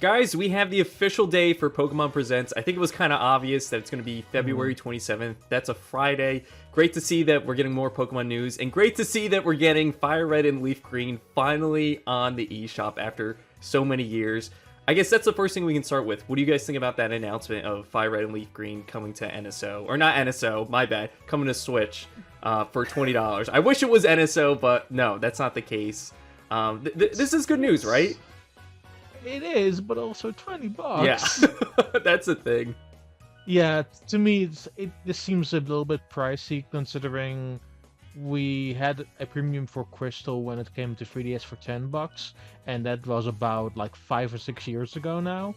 Guys, we have the official day for Pokemon Presents. I think it was kind of obvious that it's going to be February 27th. That's a Friday. Great to see that we're getting more Pokemon news, and great to see that we're getting Fire Red and Leaf Green finally on the eShop after so many years. I guess that's the first thing we can start with. What do you guys think about that announcement of Fire Red and Leaf Green coming to NSO? Or not NSO, my bad. Coming to Switch for $20. I wish it was NSO, but no, that's not the case. This is good news, right? It is, but also $20. Yeah, that's the thing. Yeah, to me, this seems a little bit pricey considering we had a premium for Crystal when it came to 3DS for $10, and that was about like 5 or 6 years ago now.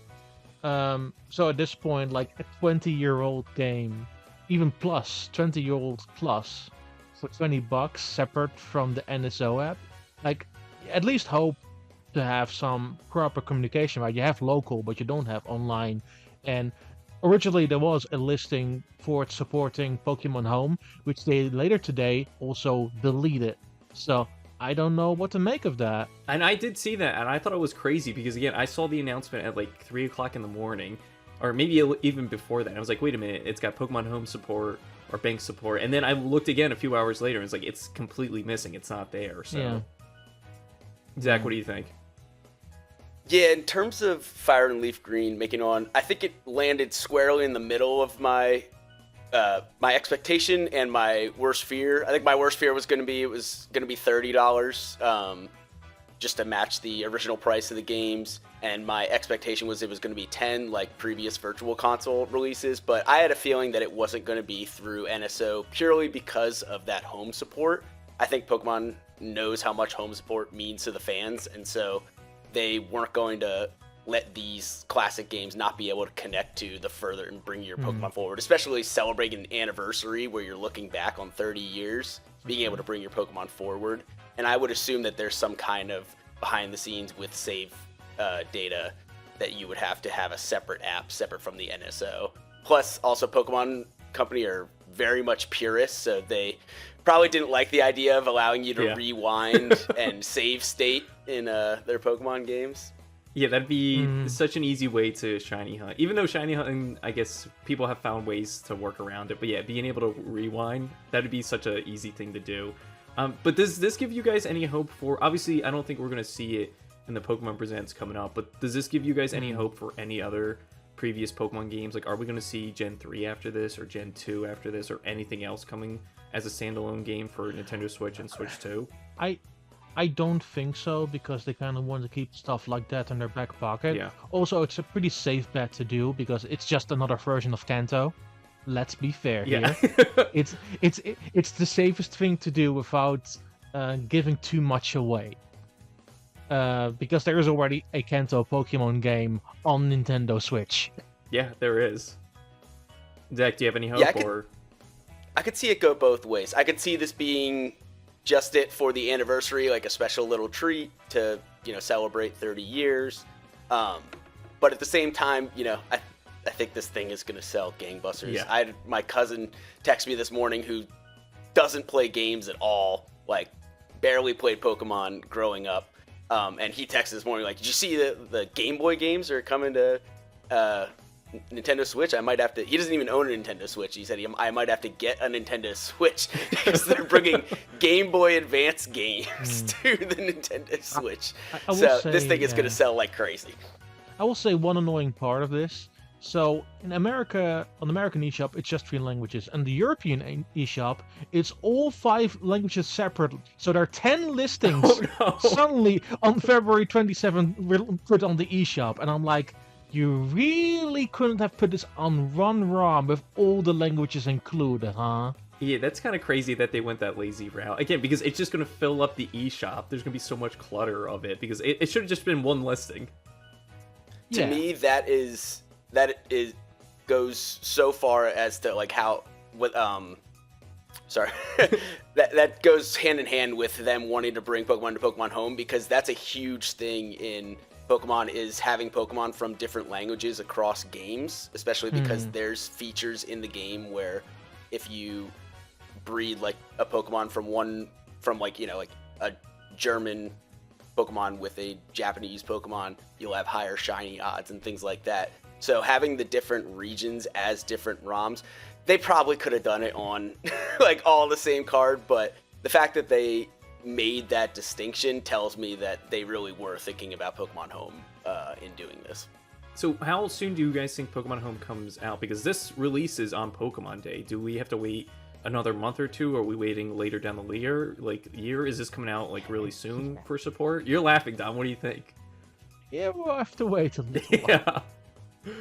So at this point, like a 20-year-old game, even plus 20-year-old plus for $20 separate from the NSO app, like at least hope to have some proper communication, right? You have local, but you don't have online. And originally there was a listing for it supporting Pokemon Home, which they later today also deleted. So I don't know what to make of that. And I did see that, and I thought it was crazy because, again, I saw the announcement at like 3 o'clock in the morning, or maybe even before that. I was like, wait a minute, it's got Pokemon Home support or bank support. And then I looked again a few hours later, and it's like, it's completely missing. It's not there. So, Yeah. Zach, what do you think? Yeah, in terms of Fire and Leaf Green making on, I think it landed squarely in the middle of my my expectation and my worst fear. I think my worst fear was going to be $30, just to match the original price of the games, and my expectation was it was going to be 10 like previous Virtual Console releases. But I had a feeling that it wasn't going to be through NSO purely because of that home support. I think Pokemon knows how much home support means to the fans, and so they weren't going to let these classic games not be able to connect to the further and bring your Pokemon forward, especially celebrating an anniversary where you're looking back on 30 years, being able to bring your Pokemon forward. And I would assume that there's some kind of behind the scenes with save data that you would have to have a separate app separate from the NSO. Plus, also Pokemon Company are very much purists, so they probably didn't like the idea of allowing you to rewind and save state in their Pokemon games. Yeah, that'd be such an easy way to shiny hunt. Even though shiny hunting, I guess people have found ways to work around it. But yeah, being able to rewind, that'd be such an easy thing to do. But does this give you guys any hope for... Obviously, I don't think we're going to see it in the Pokemon Presents coming up. But does this give you guys any hope for any other previous Pokemon games? Like, are we going to see Gen 3 after this, or Gen 2 after this, or anything else coming as a standalone game for Nintendo Switch and Switch 2? I don't think so, because they kind of want to keep stuff like that in their back pocket. Yeah. Also, it's a pretty safe bet to do, because it's just another version of Kanto. Let's be fair here. It's the safest thing to do without giving too much away. Because there is already a Kanto Pokemon game on Nintendo Switch. Yeah, there is. Zach, do you have any hope? I could see it go both ways. I could see this being just it for the anniversary, like a special little treat to, celebrate 30 years. But at the same time, I think this thing is going to sell gangbusters. Yeah. I had my cousin text me this morning who doesn't play games at all, like barely played Pokemon growing up. And he texted this morning like, did you see the Game Boy games are coming to Nintendo Switch? I might have to... He doesn't even own a Nintendo Switch. He said I might have to get a Nintendo Switch because they're bringing Game Boy Advance games to the Nintendo Switch. So this thing is going to sell like crazy. I will say one annoying part of this. So in America, on the American eShop, it's just 3 languages. And the European eShop, it's all 5 languages separately. So there are 10 listings suddenly on February 27th put on the eShop. And I'm like, you really couldn't have put this on one ROM with all the languages included, huh? Yeah, that's kind of crazy that they went that lazy route. Again, because it's just going to fill up the eShop. There's going to be so much clutter of it, because it should have just been one listing. To me, that goes so far as to like that goes hand in hand with them wanting to bring Pokemon to Pokemon Home, because that's a huge thing in Pokemon, is having Pokemon from different languages across games, especially because there's features in the game where if you breed like a Pokemon from a German Pokemon with a Japanese Pokemon, you'll have higher shiny odds and things like that. So having the different regions as different ROMs, they probably could have done it on like all the same card, but the fact that they made that distinction tells me that they really were thinking about Pokemon Home in doing this. So how soon do you guys think Pokemon Home comes out? Because this releases on Pokemon Day. Do we have to wait another month or two? Or are we waiting later down the year? Is this coming out like really soon for support? You're laughing, Don. What do you think? Yeah, we'll have to wait a little while. Yeah.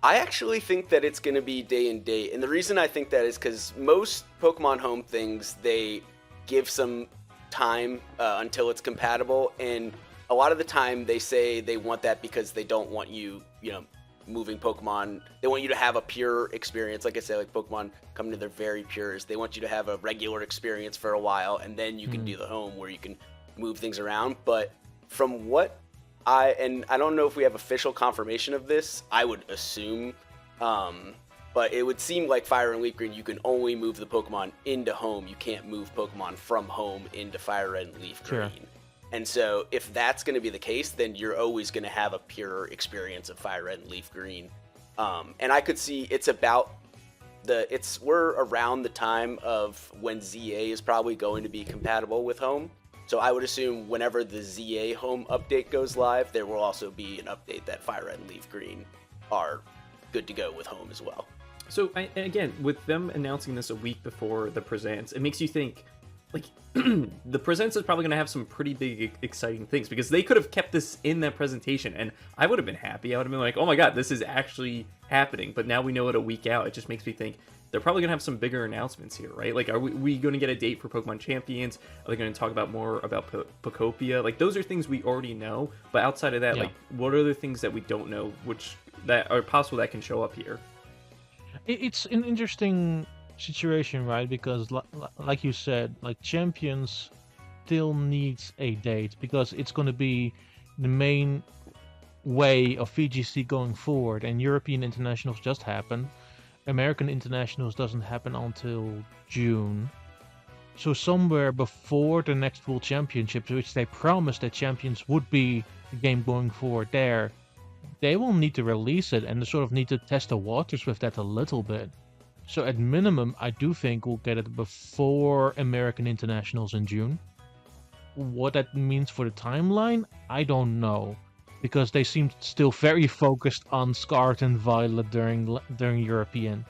I actually think that it's going to be day and date. And the reason I think that is because most Pokemon Home things, they give some time until it's compatible. And a lot of the time they say they want that because they don't want you, moving Pokemon. They want you to have a pure experience. Like I said, like Pokemon come to their very pures. They want you to have a regular experience for a while, and then you can do the home where you can move things around. But from what I don't know if we have official confirmation of this, I would assume, but it would seem like Fire and Leaf Green, you can only move the Pokemon into home. You can't move Pokemon from home into Fire Red and Leaf Green. Sure. And so if that's going to be the case, then you're always going to have a pure experience of Fire Red and Leaf Green. And I could see we're around the time of when ZA is probably going to be compatible with home. So I would assume whenever the ZA home update goes live, there will also be an update that Fire Red and Leaf Green are good to go with home as well. So again, with them announcing this a week before the presents, it makes you think, like, the presents is probably going to have some pretty big, exciting things, because they could have kept this in that presentation, and I would have been happy. I would have been like, oh my god, this is actually happening. But now we know it a week out. It just makes me think they're probably going to have some bigger announcements here, right? Like, are we going to get a date for Pokemon Champions? Are they going to talk about more about Picopia? Like, those are things we already know. But outside of that, like, what are the things that we don't know, that are possible that can show up here? It's an interesting situation, right? Because like you said, like, Champions still needs a date, because it's going to be the main way of VGC going forward, and European internationals just happened. American internationals doesn't happen until June. So somewhere before the next World Championships, which they promised that Champions would be the game going forward there, they will need to release it and sort of need to test the waters with that a little bit. So at minimum, I do think we'll get it before American internationals in June. What that means for the timeline, I don't know, because they seem still very focused on Scarlet and Violet during European.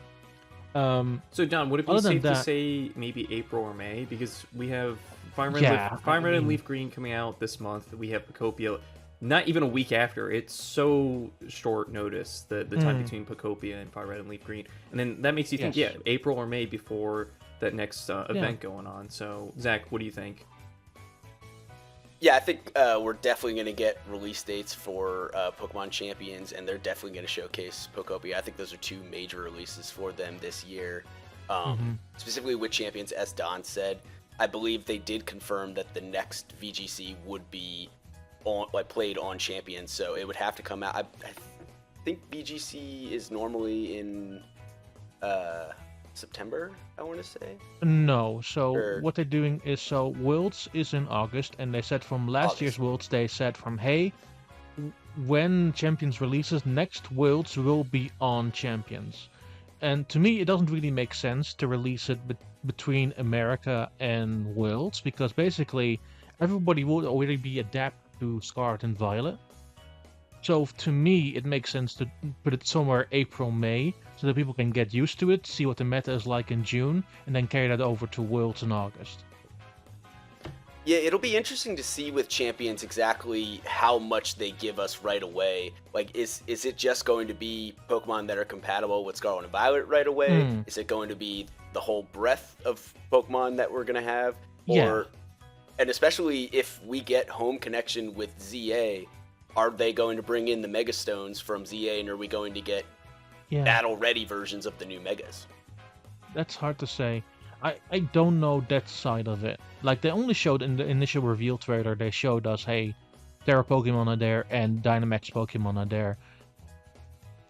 So Don, would it be safe to say maybe April or May? Because we have Fire Red and Leaf Green coming out this month. We have Picopia not even a week after. It's so short notice, the time between Picopia and Fire Red and Leaf Green. And then that makes you think, April or May before that next event going on. So, Zach, what do you think? Yeah, I think we're definitely going to get release dates for Pokemon Champions, and they're definitely going to showcase Picopia. I think those are two major releases for them this year. Specifically with Champions, as Don said, I believe they did confirm that the next VGC would be played on Champions, so it would have to come out. I think VGC is normally in September, I want to say. No, so what they're doing is, so Worlds is in August, and they said from last year's Worlds, they said from, hey, when Champions releases, next Worlds will be on Champions. And to me, it doesn't really make sense to release it between America and Worlds, because basically everybody will already be adapted to Scarlet and Violet. So to me, it makes sense to put it somewhere April, May, so that people can get used to it, see what the meta is like in June, and then carry that over to Worlds in August. Yeah, it'll be interesting to see with Champions exactly how much they give us right away. Like, is it just going to be Pokemon that are compatible with Scarlet and Violet right away? Is it going to be the whole breadth of Pokemon that we're going to have? And especially if we get home connection with ZA, are they going to bring in the Mega Stones from ZA, and are we going to get battle-ready versions of the new Megas? That's hard to say. I don't know that side of it. Like, they only showed in the initial reveal trailer, they showed us, hey, Terra Pokemon are there and Dynamax Pokemon are there.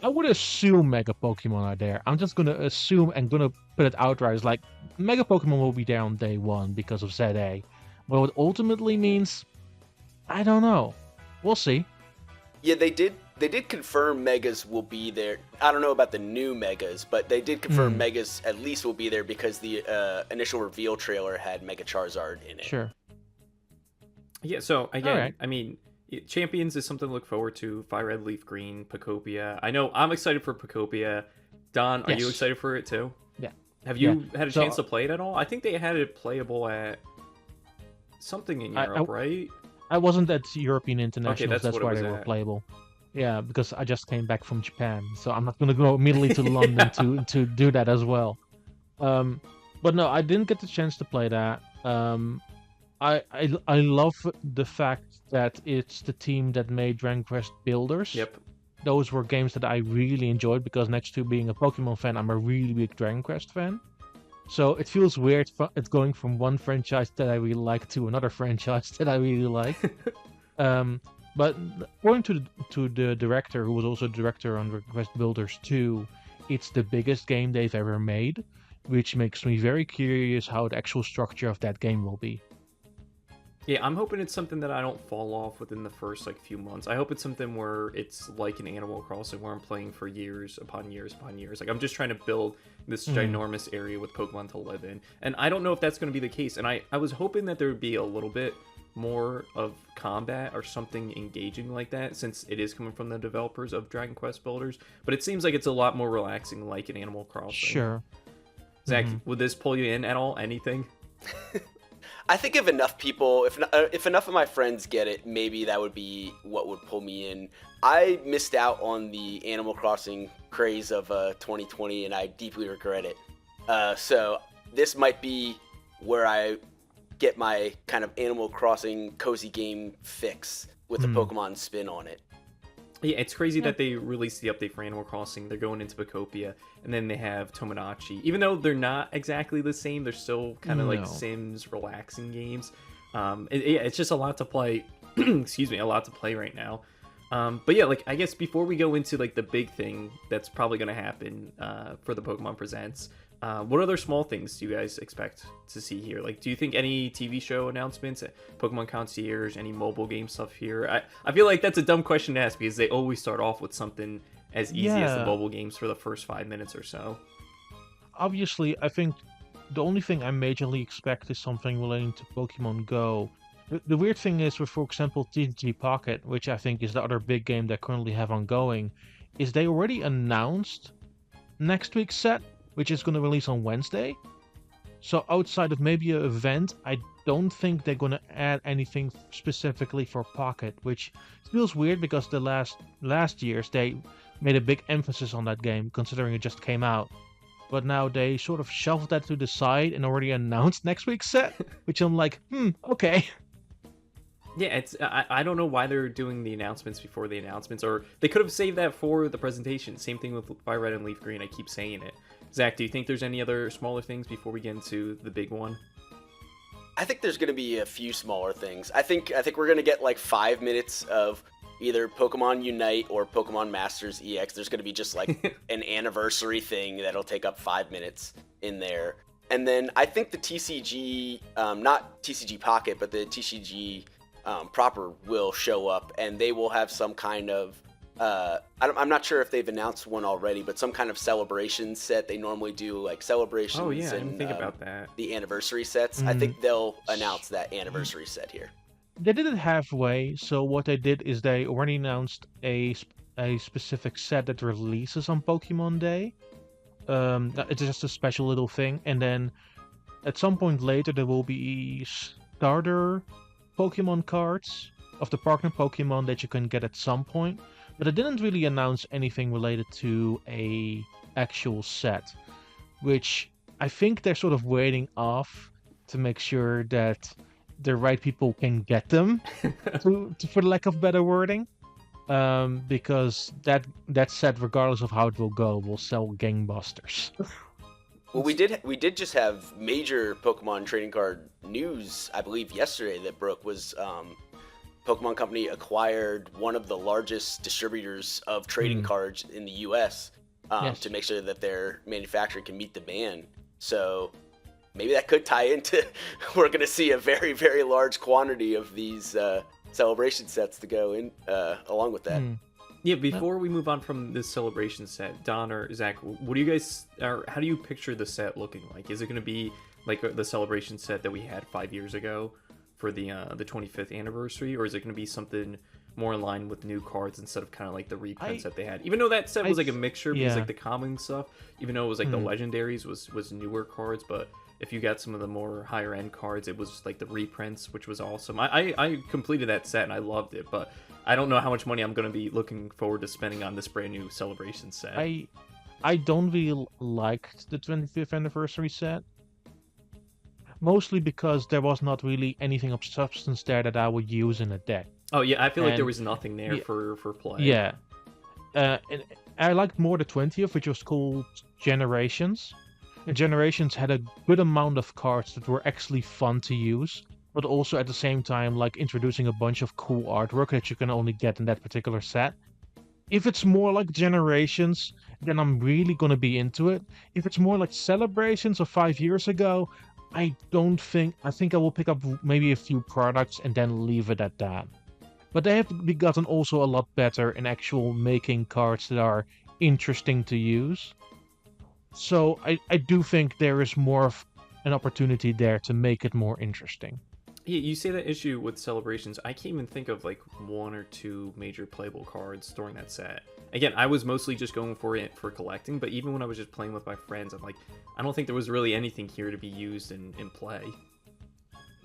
I would assume Mega Pokemon are there. I'm just going to assume and going to put it outright. It's like, Mega Pokemon will be there on day one because of ZA. But what it ultimately means, I don't know. We'll see. Yeah, they did confirm Megas will be there. I don't know about the new Megas, but they did confirm Megas at least will be there because the initial reveal trailer had Mega Charizard in it. Sure. Yeah, so again, Alright. I mean, Champions is something to look forward to. Fire Red, Leaf Green, Picopia. I know I'm excited for Picopia. Don, are you Yes. excited for it too? Yeah. Have you had a So- chance to play it at all? I think they had it playable at something in Europe, right? I wasn't at European Internationals, that's that's what it why was they were at. playable. Yeah, because I just came back from Japan, so I'm not gonna go immediately to London to do that as well. But no, I didn't get the chance to play that. I love the fact that it's the team that made Dragon Quest Builders. Yep. Those were games that I really enjoyed because next to being a Pokemon fan, I'm a really big Dragon Quest fan. So it feels weird it's going from one franchise that I really like to another franchise that I really like. But according to the director, who was also the director on Dragon Quest Builders 2, it's the biggest game they've ever made, which makes me very curious how the actual structure of that game will be. Yeah, I'm hoping it's something that I don't fall off within the first few months. I hope it's something where it's like an Animal Crossing where I'm playing for years upon years upon years. I'm just trying to build this ginormous area with Pokemon to live in. And I don't know if that's going to be the case. And I was hoping that there would be a little bit more of combat or something engaging like that, since it is coming from the developers of Dragon Quest Builders. But it seems like it's a lot more relaxing, like an Animal Crossing. Sure. Zach, would this pull you in at all? Anything? I think if enough people, if enough of my friends get it, maybe that would be what would pull me in. I missed out on the Animal Crossing craze of 2020, and I deeply regret it. So this might be where I get my kind of Animal Crossing cozy game fix with the Pokemon spin on it. Yeah, it's crazy that they released the update for Animal Crossing. They're going into Picopia, and then they have Tomodachi. Even though they're not exactly the same, they're still kind of like Sims relaxing games. It's just a lot to play. Excuse me, a lot to play right now. But yeah, I guess before we go into the big thing that's probably going to happen for the Pokemon Presents, what other small things do you guys expect to see here? Do you think any TV show announcements, Pokemon Concierge, any mobile game stuff here? I feel like that's a dumb question to ask because they always start off with something as easy as the mobile games for the first 5 minutes or so. Obviously, I think the only thing I majorly expect is something relating to Pokemon Go. The weird thing is with, for example, TCG Pocket, which I think is the other big game they currently have ongoing, is they already announced next week's set, which is going to release on Wednesday. So outside of maybe an event, I don't think they're going to add anything specifically for Pocket, which feels weird because the last years they made a big emphasis on that game, considering it just came out. But now they sort of shoved that to the side and already announced next week's set, which I'm like, okay. Yeah, I don't know why they're doing the announcements before the announcements, or they could have saved that for the presentation. Same thing with Fire Red and Leaf Green. I keep saying it. Zach, do you think there's any other smaller things before we get into the big one? I think there's going to be a few smaller things. I think we're going to get 5 minutes of either Pokemon Unite or Pokemon Masters EX. There's going to be just an anniversary thing that'll take up 5 minutes in there. And then I think the TCG, not TCG Pocket, but the TCG proper will show up, and they will have some kind of I'm not sure if they've announced one already, but some kind of celebration set. They normally do celebrations. Oh yeah, I and didn't think about that. the anniversary sets. I think they'll announce that anniversary set here. They did it halfway, so what they did is they already announced a specific set that releases on Pokemon Day. It's just a special little thing, and then at some point later there will be starter Pokemon cards of the partner Pokemon that you can get at some point. But it didn't really announce anything related to a actual set, which I think they're sort of waiting off to make sure that the right people can get them, for lack of better wording, because that set, regardless of how it will go, will sell gangbusters. Well, we did just have major Pokemon trading card news, I believe, yesterday that broke. Was Pokemon Company acquired one of the largest distributors of trading cards in the U.S. To make sure that their manufacturer can meet demand. So maybe that could tie into we're going to see a very, very large quantity of these celebration sets to go in along with that. Yeah, before we move on from this celebration set, Don or Zach, what do you guys, or how do you picture the set looking like? Is it going to be like the celebration set that we had 5 years ago for the 25th anniversary, or is it going to be something more in line with new cards instead of kind of like the reprints that they had? Even though that set was like a mixture, because like the common stuff, even though it was like the legendaries was newer cards, but if you got some of the more higher end cards, it was like the reprints, which was awesome. I completed that set and I loved it, but I don't know how much money I'm going to be looking forward to spending on this brand new celebration set. I don't really liked the 25th anniversary set, mostly because there was not really anything of substance there that I would use in a deck. Oh yeah, I feel like there was nothing there for play. Yeah, and I liked more the 20th, which was called Generations. And Generations had a good amount of cards that were actually fun to use, but also at the same time like introducing a bunch of cool artwork that you can only get in that particular set. If it's more like Generations, then I'm really gonna be into it. If it's more like Celebrations of 5 years ago, I think I will pick up maybe a few products and then leave it at that. But they have gotten also a lot better in actual making cards that are interesting to use. So I do think there is more of an opportunity there to make it more interesting. Yeah, you say that issue with Celebrations. I can't even think of like one or two major playable cards during that set. Again, I was mostly just going for it for collecting, but even when I was just playing with my friends, I'm like, I don't think there was really anything here to be used in play.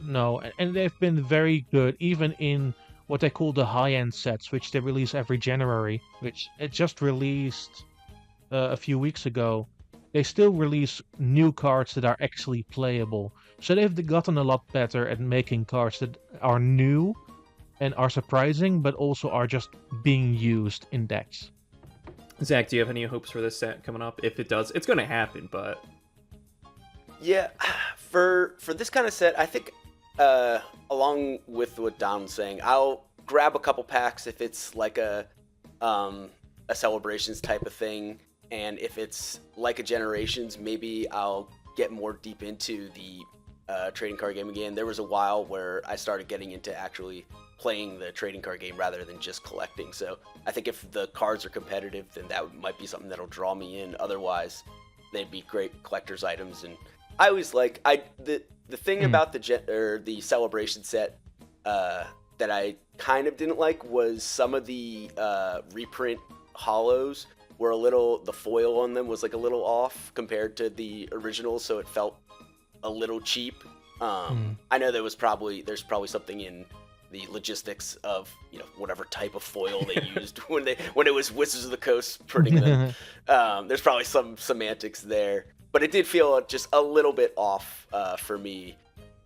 No, and they've been very good, even in what they call the high-end sets, which they release every January, which it just released a few weeks ago. They still release new cards that are actually playable. So they've gotten a lot better at making cards that are new and are surprising, but also are just being used in decks. Zach, do you have any hopes for this set coming up? If it does, it's going to happen, but... Yeah, for this kind of set, I think, along with what Don was saying, I'll grab a couple packs if it's like a Celebrations type of thing. And if it's like a Generations, maybe I'll get more deep into the trading card game again. There was a while where I started getting into actually playing the trading card game rather than just collecting. So I think if the cards are competitive, then that might be something that'll draw me in. Otherwise, they'd be great collector's items. And I always like the thing about the Celebration set that I kind of didn't like was some of the reprint holos were the foil on them was like a little off compared to the original, so it felt a little cheap. I know there's probably something in the logistics of whatever type of foil they used when it was Wizards of the Coast printing them. There's probably some semantics there, but it did feel just a little bit off for me,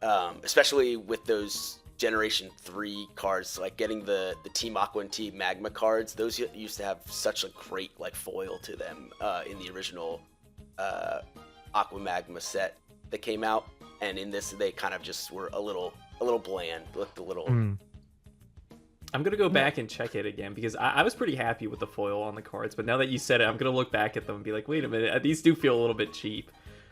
especially with those Generation 3 cards, like getting the Team Aqua and Team Magma cards. Those used to have such a great foil to them in the original Aqua Magma set that came out, and in this they kind of just were a little bland, looked a little... I'm gonna go back and check it again because I was pretty happy with the foil on the cards, but now that you said it, I'm gonna look back at them and be like, wait a minute, these do feel a little bit cheap.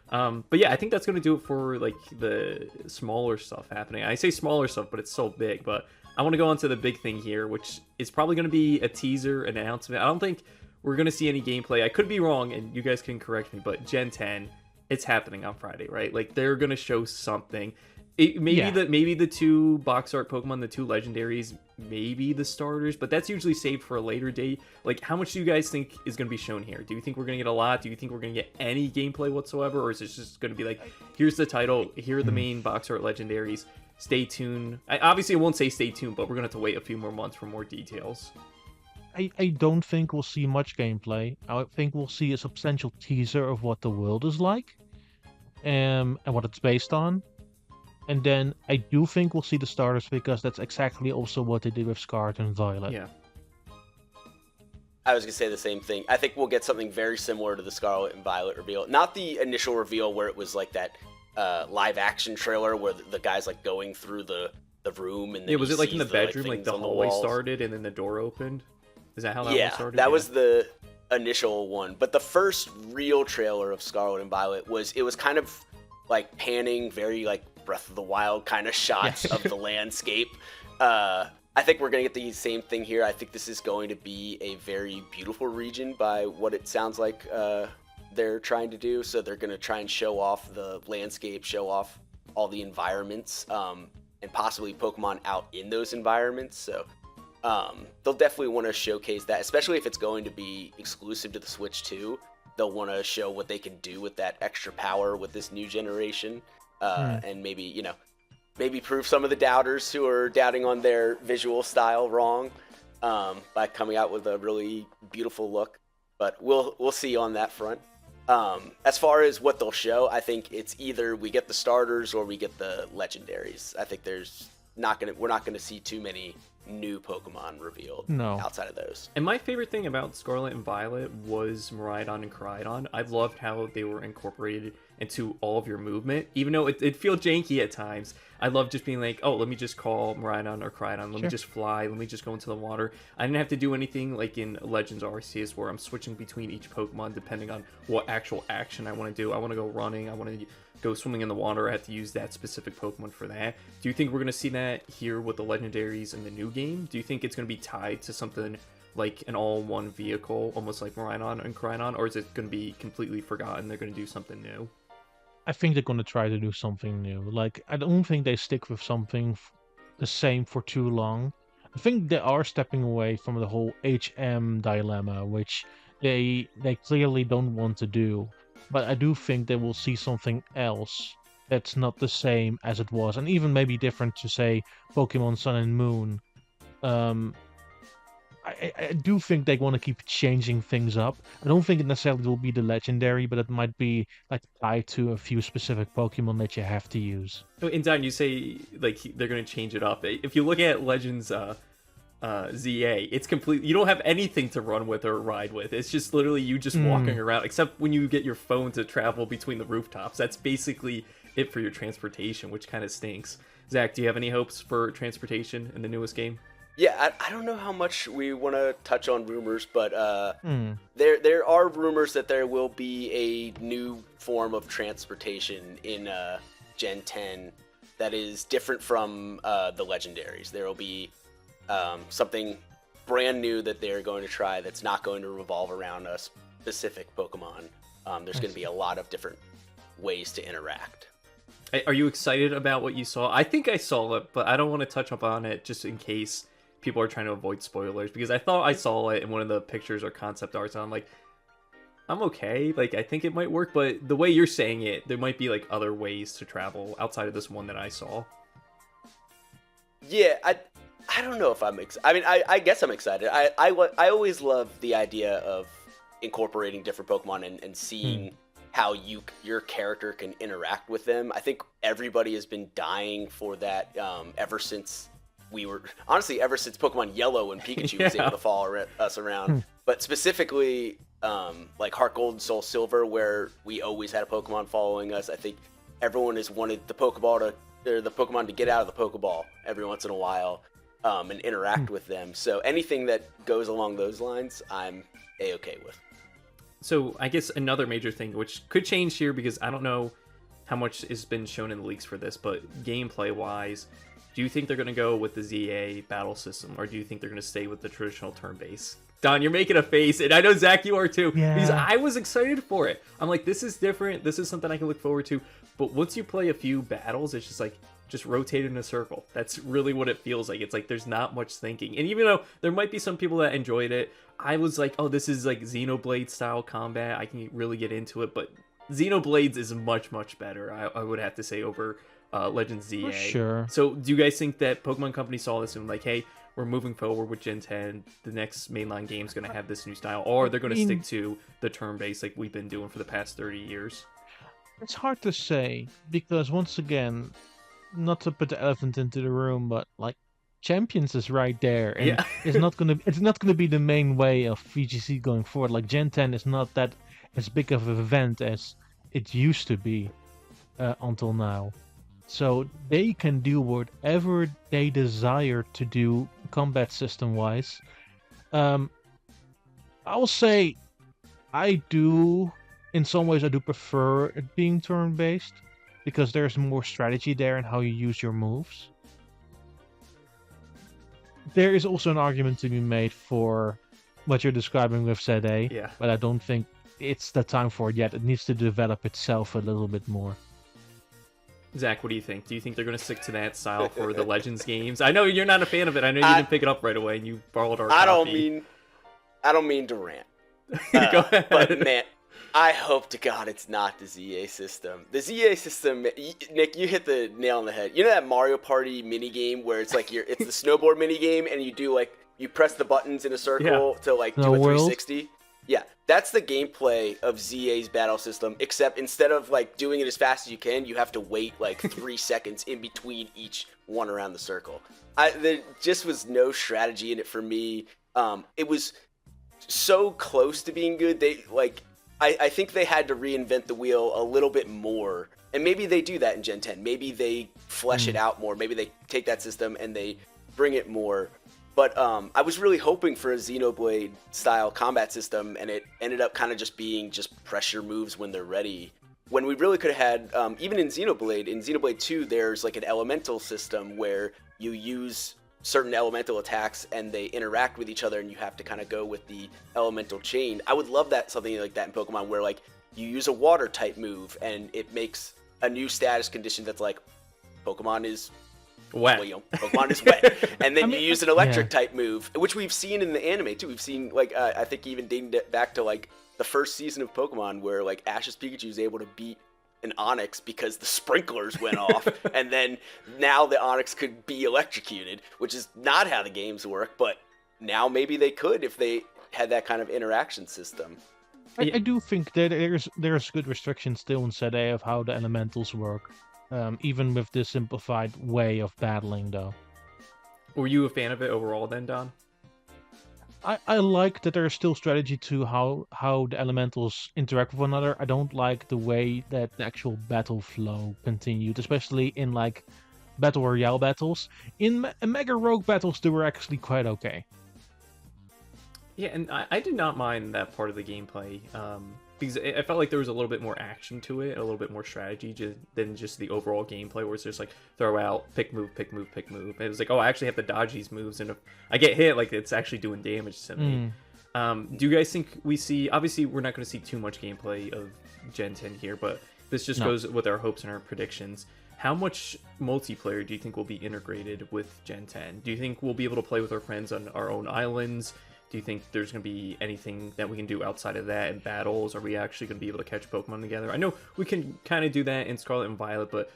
But yeah, I think that's going to do it for like the smaller stuff happening. I say smaller stuff, but it's so big. But I want to go on to the big thing here, which is probably going to be a teaser, an announcement. I don't think we're going to see any gameplay. I could be wrong, and you guys can correct me, but Gen 10, it's happening on Friday, right? Like, they're going to show something. Maybe the two box art Pokemon, the two legendaries, maybe the starters, but that's usually saved for a later date. Like, how much do you guys think is going to be shown here? Do you think we're going to get a lot? Do you think we're going to get any gameplay whatsoever? Or is it just going to be like, here's the title, here are the main box art legendaries, stay tuned. Obviously, I won't say stay tuned, but we're going to have to wait a few more months for more details. I don't think we'll see much gameplay. I think we'll see a substantial teaser of what the world is like, and what it's based on. And then I do think we'll see the starters because that's exactly also what they did with Scarlet and Violet. Yeah. I was going to say the same thing. I think we'll get something very similar to the Scarlet and Violet reveal. Not the initial reveal where it was like that live action trailer where the guy's like going through the room and then was it like in the bedroom, like the hallway started and then the door opened? Is that how that one started? That was the initial one. But the first real trailer of Scarlet and Violet was kind of like panning, very like Breath of the Wild kind of shots of the landscape. I think we're going to get the same thing here. I think this is going to be a very beautiful region by what it sounds like they're trying to do. So they're going to try and show off the landscape, show off all the environments, and possibly Pokemon out in those environments. So they'll definitely want to showcase that, especially if it's going to be exclusive to the Switch 2. They'll want to show what they can do with that extra power with this new generation, and maybe, maybe prove some of the doubters who are doubting on their visual style wrong by coming out with a really beautiful look. But we'll see on that front. As far as what they'll show, I think it's either we get the starters or we get the legendaries. I think we're not gonna see too many new Pokemon revealed outside of those. And my favorite thing about Scarlet and Violet was Miraidon and Koraidon. I loved how they were incorporated into all of your movement, even though it felt janky at times. I love just being like, oh, let me just call Miraidon or Koraidon, let me just fly, let me just go into the water. I didn't have to do anything like in Legends Arceus where I'm switching between each Pokemon depending on what actual action I want to do. I want to go running, I want to go swimming in the water, I have to use that specific Pokemon for that. Do you think we're going to see that here with the legendaries in the new game? Do you think it's going to be tied to something like an all-in-one vehicle, almost like Miraidon and Koraidon, or is it going to be completely forgotten, they're going to do something new? I think they're going to try to do something new. Like, I don't think they stick with something the same for too long. I think they are stepping away from the whole HM dilemma, which they clearly don't want to do. But I do think they will see something else that's not the same as it was, and even maybe different to, say, Pokemon Sun and Moon. I do think they want to keep changing things up. I don't think it necessarily will be the legendary, but it might be like tied to a few specific Pokemon that you have to use. In Don, you say like they're going to change it up. If you look at Legends ZA, it's complete. You don't have anything to run with or ride with. It's just literally you just walking around, except when you get your phone to travel between the rooftops. That's basically it for your transportation, which kind of stinks. Zach, do you have any hopes for transportation in the newest game? Yeah, I don't know how much we want to touch on rumors, but there are rumors that there will be a new form of transportation in Gen 10 that is different from the legendaries. There will be something brand new that they're going to try that's not going to revolve around a specific Pokemon. There's going to be a lot of different ways to interact. Are you excited about what you saw? I think I saw it, but I don't want to touch up on it just in case people are trying to avoid spoilers, because I thought I saw it in one of the pictures or concept arts, and I'm like, I'm okay. Like, I think it might work, but the way you're saying it, there might be like other ways to travel outside of this one that I saw. Yeah, I don't know if I'm excited. I mean, I guess I'm excited. I always love the idea of incorporating different Pokemon and seeing how your character can interact with them. I think everybody has been dying for that ever since Pokemon Yellow and Pikachu was able to follow us around. But specifically, like Heart Gold and Soul Silver, where we always had a Pokemon following us. I think everyone has wanted the Pokemon to get out of the Pokeball every once in a while and interact with them. So anything that goes along those lines, I'm A-okay with. So I guess another major thing, which could change here because I don't know how much has been shown in the leaks for this, but gameplay-wise, do you think they're going to go with the ZA battle system, or do you think they're going to stay with the traditional turn-based? Don, you're making a face, and I know, Zach, you are too. Yeah. Because I was excited for it. I'm like, this is different. This is something I can look forward to. But once you play a few battles, it's just like, just rotate in a circle. That's really what it feels like. It's like there's not much thinking. And even though there might be some people that enjoyed it, I was like, oh, this is like Xenoblade style combat. I can really get into it. But Xenoblades is much, much better, I would have to say, over Legends ZA. For sure. So do you guys think that Pokemon Company saw this and like, hey, we're moving forward with Gen 10, the next mainline game is going to have this new style, or they're going to stick to the turn-based like we've been doing for the past 30 years? It's hard to say, because once again, not to put the elephant into the room, but like Champions is right there, and it's not gonna be the main way of VGC going forward. Like Gen 10 is not that as big of an event as it used to be until now. So they can do whatever they desire to do combat system wise. I will say in some ways I do prefer it being turn based, because there's more strategy there in how you use your moves. there is also an argument to be made for what you're describing with ZA, Yeah. but I don't think it's the time for it yet. It needs to develop itself a little bit more. Zach, what do you think? Do you think they're going to stick to that style for the Legends games? I know you're not a fan of it. I know you didn't pick it up right away, and you borrowed our copy. I don't mean to rant. Go ahead. But man, I hope to God it's not the ZA system. The ZA system, Nick, you hit the nail on the head. You know that Mario Party mini game where it's like it's the snowboard mini game, and you press the buttons in a circle to do a 360. Yeah, that's the gameplay of ZA's battle system, except instead of doing it as fast as you can, you have to wait 3 seconds in between each one around the circle. There just was no strategy in it for me. It was so close to being good. I think they had to reinvent the wheel a little bit more, and maybe they do that in Gen 10. Maybe they flesh it out more. Maybe they take that system and they bring it more. But I was really hoping for a Xenoblade style combat system, and it ended up kind of just being pressure moves when they're ready. When we really could have had, even in Xenoblade 2, there's an elemental system where you use certain elemental attacks and they interact with each other, and you have to kind of go with the elemental chain. I would love something like that in Pokemon, where you use a water type move and it makes a new status condition that's Pokemon is wet. Pokemon is wet, and then you use an electric type move, which we've seen in the anime too. We've seen I think even dating back to the first season of Pokemon, where Ash's Pikachu is able to beat an Onix because the sprinklers went off, and then now the Onix could be electrocuted, which is not how the games work, but now maybe they could if they had that kind of interaction system. I do think that there's good restrictions still in ZA of how the elementals work. Even with this simplified way of battling, though. Were you a fan of it overall then, Don? I like that there's still strategy to how the elementals interact with one another. I don't like the way that the actual battle flow continued, especially in Battle Royale battles. In Mega Rogue battles, they were actually quite okay. Yeah, and I did not mind that part of the gameplay. Because I felt like there was a little bit more action to it, a little bit more strategy than just the overall gameplay, where it's just throw out, pick move, pick move, pick move. And it was oh, I actually have to dodge these moves, and if I get hit, it's actually doing damage to me. Do you guys think we see? Obviously, we're not going to see too much gameplay of Gen 10 here, but this just goes with our hopes and our predictions. How much multiplayer do you think will be integrated with Gen 10? Do you think we'll be able to play with our friends on our own islands? Do you think there's going to be anything that we can do outside of that in battles? Are we actually going to be able to catch Pokemon together? I know we can kind of do that in Scarlet and Violet, but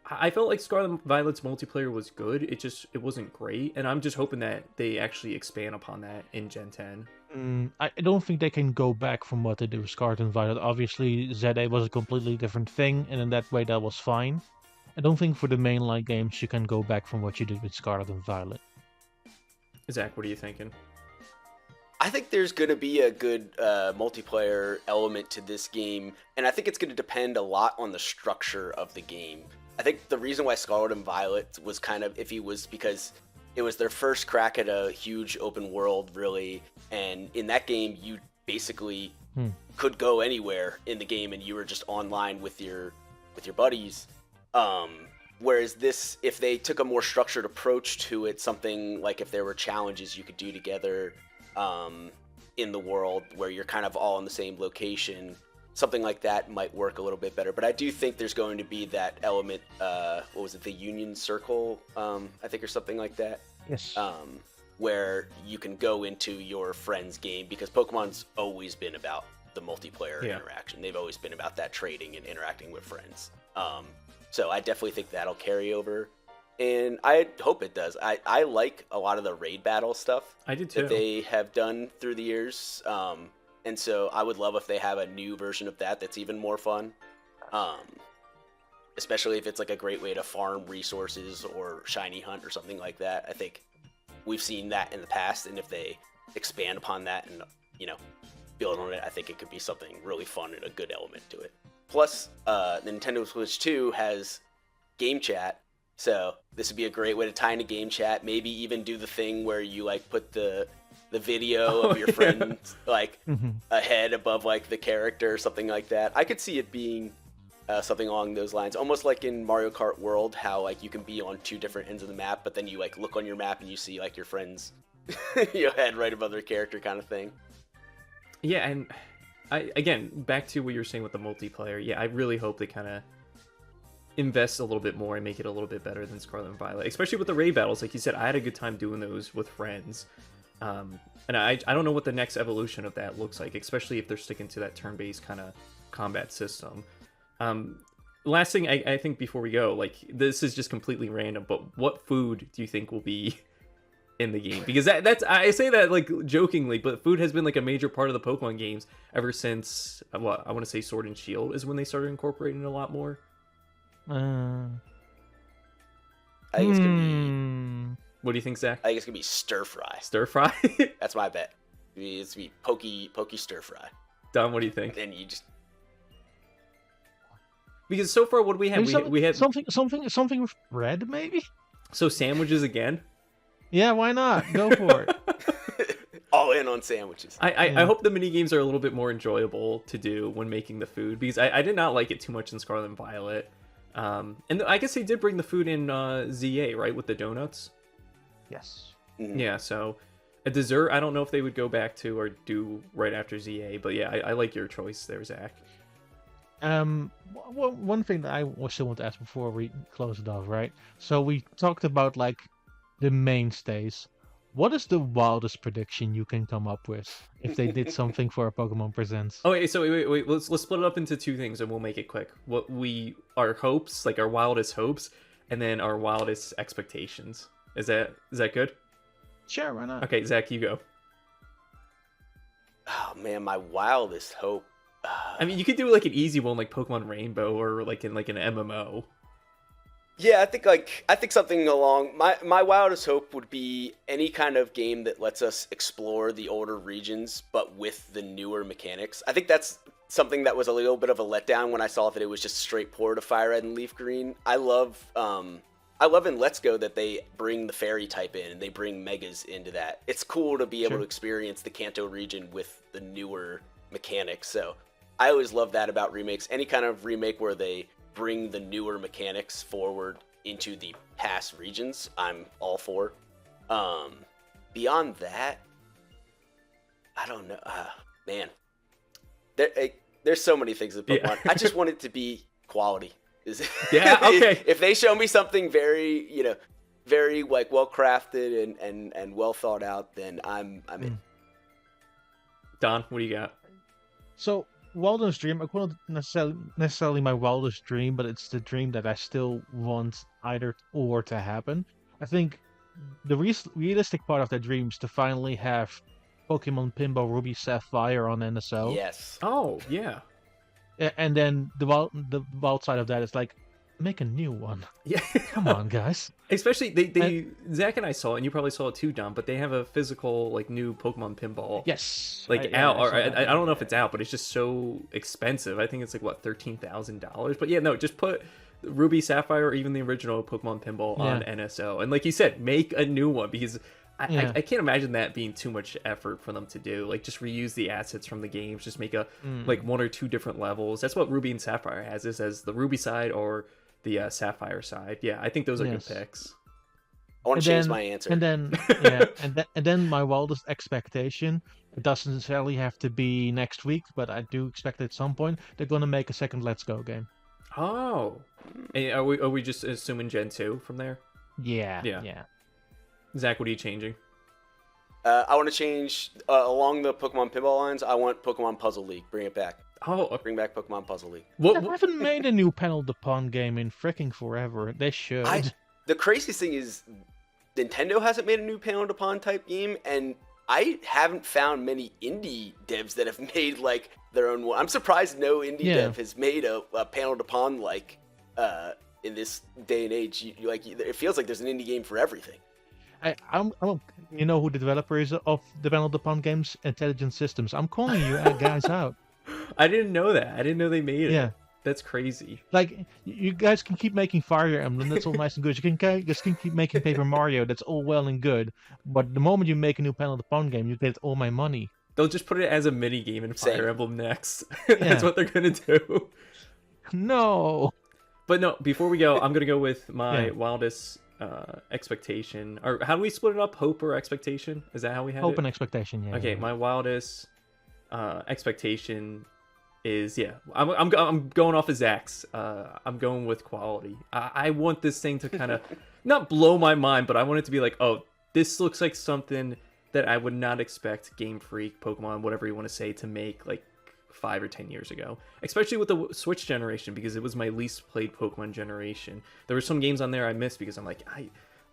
I felt like Scarlet and Violet's multiplayer was good. It wasn't great, and I'm just hoping that they actually expand upon that in Gen 10. I don't think they can go back from what they did with Scarlet and Violet. Obviously, ZA was a completely different thing, and in that way that was fine. I don't think for the mainline games you can go back from what you did with Scarlet and Violet. Zach, what are you thinking? I think there's going to be a good multiplayer element to this game, and I think it's going to depend a lot on the structure of the game. I think the reason why Scarlet and Violet was kind of iffy was because it was their first crack at a huge open world, really, and in that game, you basically could go anywhere in the game, and you were just online with your buddies. Whereas this, if they took a more structured approach to it, something like if there were challenges you could do together in the world where you're kind of all in the same location, something like that might work a little bit better. But I do think there's going to be that element, what was it, the Union Circle, I think, or something like that. Yes. Where you can go into your friend's game, because Pokemon's always been about the multiplayer interaction. They've always been about that trading and interacting with friends. So I definitely think that'll carry over. And I hope it does. I like a lot of the raid battle stuff. I did too. That they have done through the years. And so I would love if they have a new version of that that's even more fun. Especially if it's a great way to farm resources or shiny hunt or something like that. I think we've seen that in the past, and if they expand upon that and, build on it, I think it could be something really fun and a good element to it. Plus, the Nintendo Switch 2 has game chat. So this would be a great way to tie into game chat. Maybe even do the thing where you put the video of your friend ahead above the character or something like that. I could see it being something along those lines, almost like in Mario Kart World, how like you can be on 2 different ends of the map, but then you like look on your map and you see like your friends head right above their character kind of thing. Yeah, and again, back to what you were saying with the multiplayer. Yeah, I really hope they kind of invest a little bit more and make it a little bit better than Scarlet and Violet, especially with the raid battles. Like you said, I had a good time doing those with friends. And I don't know what the next evolution of that looks like, especially if they're sticking to that turn-based kind of combat system. Last thing, I think before we go, like, this is just completely random, but what food do you think will be in the game? Because that's I say that like jokingly, but food has been like a major part of the Pokemon games ever since what I want to say Sword and Shield is when they started incorporating it a lot more. I think it's gonna be. What do you think, Zach? I think it's gonna be stir fry. Stir fry? That's my bet. It's gonna be pokey stir fry. Don, what do you think? And you just. Because so far, what do we have? We had something with bread, maybe. So sandwiches again? Yeah, why not? Go for it. All in on sandwiches. I hope the mini games are a little bit more enjoyable to do when making the food, because I did not like it too much in Scarlet and Violet. And I guess they did bring the food in ZA, right, with the donuts. Yes. Mm-hmm. Yeah, so a dessert, I don't know if they would go back to or do right after ZA, but yeah, I like your choice there, Zach. One thing that I still want to ask before we close it off, right? So we talked about like the mainstays. What is the wildest prediction you can come up with if they did something for a Pokemon Presents? Oh, wait, so wait. Let's split it up into 2 things, and we'll make it quick. Our hopes, like our wildest hopes, and then our wildest expectations. Is that good? Sure, why not? Okay, Zach, you go. Oh man, my wildest hope. I mean, you could do like an easy one, like Pokemon Rainbow, or like in like an MMO. Yeah, I think something along my wildest hope would be any kind of game that lets us explore the older regions, but with the newer mechanics. I think that's something that was a little bit of a letdown when I saw that it was just straight port of Fire Red and Leaf Green. I love in Let's Go that they bring the fairy type in and they bring megas into that. It's cool to be able to experience the Kanto region with the newer mechanics. So I always love that about remakes. Any kind of remake where they bring the newer mechanics forward into the past regions, I'm all for. Beyond that, I don't know. Man, there's so many things in Pokemon. Yeah. I just want it to be quality. Yeah, okay. If they show me something very, very like well crafted and well thought out, then I'm in. Don, what do you got? So, wildest dream, I call it necessarily my wildest dream, but it's the dream that I still want either or to happen. I think the realistic part of that dream is to finally have Pokemon Pinball Ruby Sapphire on NSO. Yes. Oh, yeah. And then the wild side of that is like, make a new one. Yeah. Come on, guys. Especially, Zach and I saw it, and you probably saw it too, Don, but they have a physical, like, new Pokemon Pinball. Yes. I don't know if it's out, but it's just so expensive. I think it's like, what, $13,000? But yeah, no, just put Ruby Sapphire or even the original Pokemon Pinball on NSO. And like you said, make a new one, because I can't imagine that being too much effort for them to do. Like, just reuse the assets from the games, just make like 1 or 2 different levels. That's what Ruby and Sapphire has, is as the Ruby side or the Sapphire side. Yeah, I think those are good picks. I want to change my answer. And then, and then my wildest expectation, it doesn't necessarily have to be next week, but I do expect at some point they're going to make a second Let's Go game. Oh. And are we just assuming Gen 2 from there? Yeah. Zach, what are you changing? I want to change, along the Pokemon Pinball lines, I want Pokemon Puzzle League. Bring it back. Oh. Bring back Pokemon Puzzle League. They haven't made a new Panel the Pond game in freaking forever. They should. The craziest thing is Nintendo hasn't made a new Panel to Pond type game, and I haven't found many indie devs that have made like their own one. I'm surprised no indie dev has made a Panel to Pond like in this day and age. It feels like there's an indie game for everything. I'm you know who the developer is of the Panel to Pond games? Intelligent Systems. I'm calling you guys out. I didn't know that. I didn't know they made it. Yeah. That's crazy. Like, you guys can keep making Fire Emblem, that's all nice and good. You can keep making Paper Mario, that's all well and good. But the moment you make a new Panel to Pond game, you get all my money. They'll just put it as a mini game in Fire Emblem next. That's what they're gonna do. No. But no, before we go, I'm gonna go with my Yeah. wildest expectation. Or how do we split it up? Hope or expectation? Is that how we had Hope it? and expectation. Yeah. Okay, yeah. my wildest expectation is I'm going off of Zach's. I'm going with quality. I want this thing to kind of not blow my mind, but I want it to be like, oh, this looks like something that I would not expect Game Freak, Pokemon, whatever you want to say, to make like 5 or 10 years ago, especially with the Switch generation, because it was my least played Pokemon generation. There were some games on there I missed because I'm like,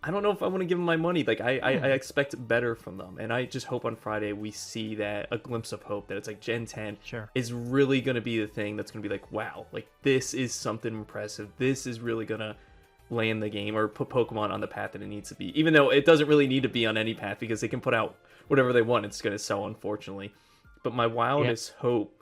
I don't know if I want to give them my money. Like I expect better from them, and I just hope on Friday we see that, a glimpse of hope, that it's like Gen 10 is really going to be the thing that's going to be like, wow, like this is something impressive. This is really going to land the game or put Pokemon on the path that it needs to be, even though it doesn't really need to be on any path because they can put out whatever they want. It's going to sell, unfortunately. But my wildest hope,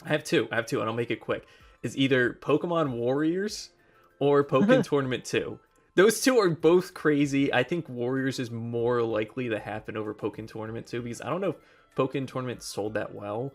I have two, and I'll make it quick, is either Pokemon Warriors or Pokemon Tournament 2. Those two are both crazy. I think Warriors is more likely to happen over Pokemon Tournament 2 because I don't know if Pokemon Tournament sold that well.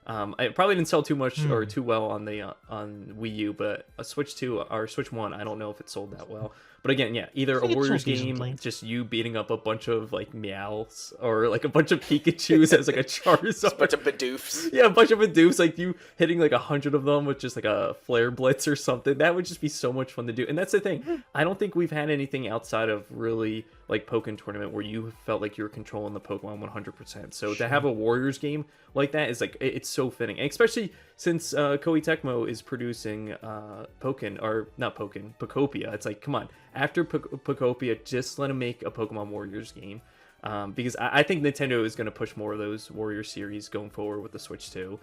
It probably didn't sell too much or too well on the on Wii U, but a Switch 2 or Switch 1, I don't know if it sold that well. But again, yeah, either a Warriors game, just you beating up a bunch of like Meows, or like a bunch of Pikachus as like a Charizard. A bunch of Bidoofs. Yeah, a bunch of Bidoofs, like you hitting like 100 of them with just like a Flare Blitz or something. That would just be so much fun to do. And that's the thing. I don't think we've had anything outside of really like Pokemon Tournament where you felt like you were controlling the Pokemon 100%. So to have a Warriors game like that is like, it's so fitting. And especially since Koei Tecmo is producing Picopia. It's like, come on, after Picopia, just let them make a Pokemon Warriors game. Because I think Nintendo is going to push more of those Warrior series going forward with the Switch 2,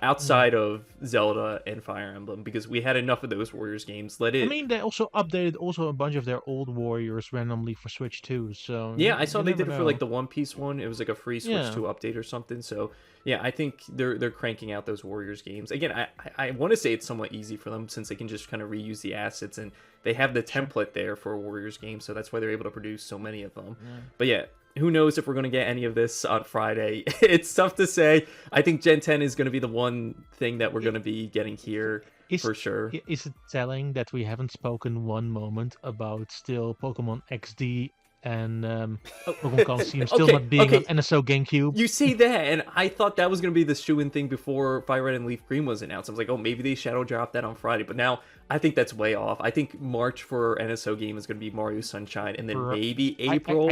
outside of Zelda and Fire Emblem, because we had enough of those Warriors games. I mean, they also updated a bunch of their old Warriors randomly for Switch 2, so... Yeah, I saw they did it know. for like the One Piece one. It was like a free Switch Yeah. 2 update or something. So yeah, I think they're cranking out those Warriors games. Again, I want to say it's somewhat easy for them since they can just kind of reuse the assets and they have the template there for a Warriors game. So that's why they're able to produce so many of them. Yeah. But yeah, who knows if we're going to get any of this on Friday. It's tough to say. I think Gen 10 is going to be the one thing that we're going to be getting here for sure. Is it telling that we haven't spoken one moment about still Pokemon XD and Pokemon Coliseum still not being on NSO GameCube? You say that, and I thought that was going to be the shoo-in thing before Fire Red and Leaf Green was announced. I was like, oh, maybe they shadow drop that on Friday. But now I think that's way off. I think March for NSO game is going to be Mario Sunshine, and then maybe April.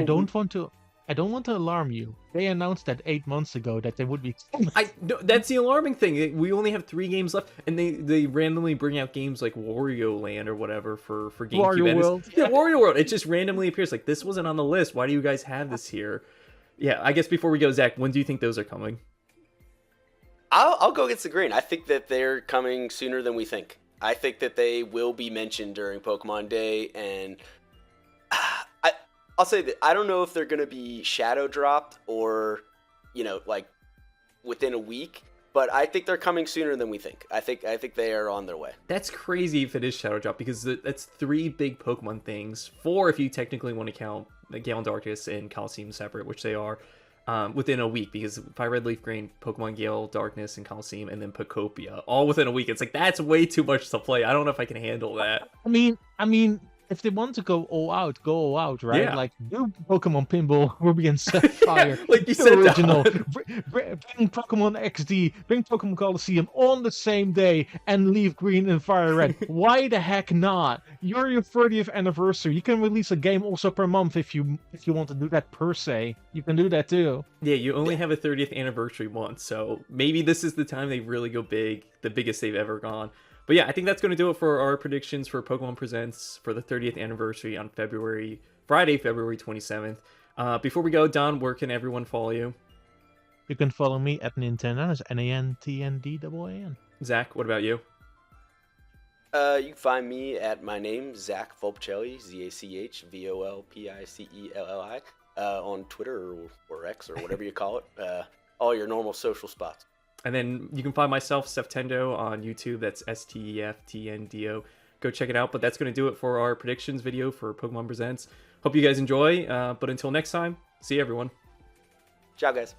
I don't want to alarm you. They announced that 8 months ago that they would be... No, that's the alarming thing. We only have 3 games left, and they randomly bring out games like Wario Land or whatever for GameCube. Wario World. Yeah, Wario World. It just randomly appears. Like, this wasn't on the list. Why do you guys have this here? Yeah, I guess before we go, Zach, when do you think those are coming? I'll go against the grain. I think that they're coming sooner than we think. I think that they will be mentioned during Pokemon Day, and I'll say that I don't know if they're going to be shadow dropped or, like within a week, but I think they're coming sooner than we think. I think they are on their way. That's crazy if it is shadow drop, because that's 3 big Pokemon things. 4 if you technically want to count the Gale and Darkness and Coliseum separate, which they are. Within a week, because Fire Red, Leaf Green, Pokemon Gale, Darkness, and Coliseum, and then Picopia, all within a week. It's like, that's way too much to play. I don't know if I can handle that. I mean, if they want to go all out, right? Yeah. Like, do Pokemon Pinball, Ruby and Sapphire. Like you the said, original. Don. Bring Pokemon XD, bring Pokemon Coliseum on the same day, and Leaf Green and Fire Red. Why the heck not? You're your 30th anniversary. You can release a game also per month if you want to do that per se. You can do that too. Yeah, you only have a 30th anniversary once, so maybe this is the time they really go big, the biggest they've ever gone. But yeah, I think that's going to do it for our predictions for Pokemon Presents for the 30th anniversary on Friday, February 27th. Before we go, Don, where can everyone follow you? You can follow me at Nintendo. That's NANTNDAAN. Zach, what about you? You can find me at my name, Zach Volpicelli, ZachVolpicelli, on Twitter or X or whatever you call it. All your normal social spots. And then you can find myself, Steftendo, on YouTube. That's STEFTNDO. Go check it out. But that's going to do it for our predictions video for Pokemon Presents. Hope you guys enjoy. But until next time, see you, everyone. Ciao, guys.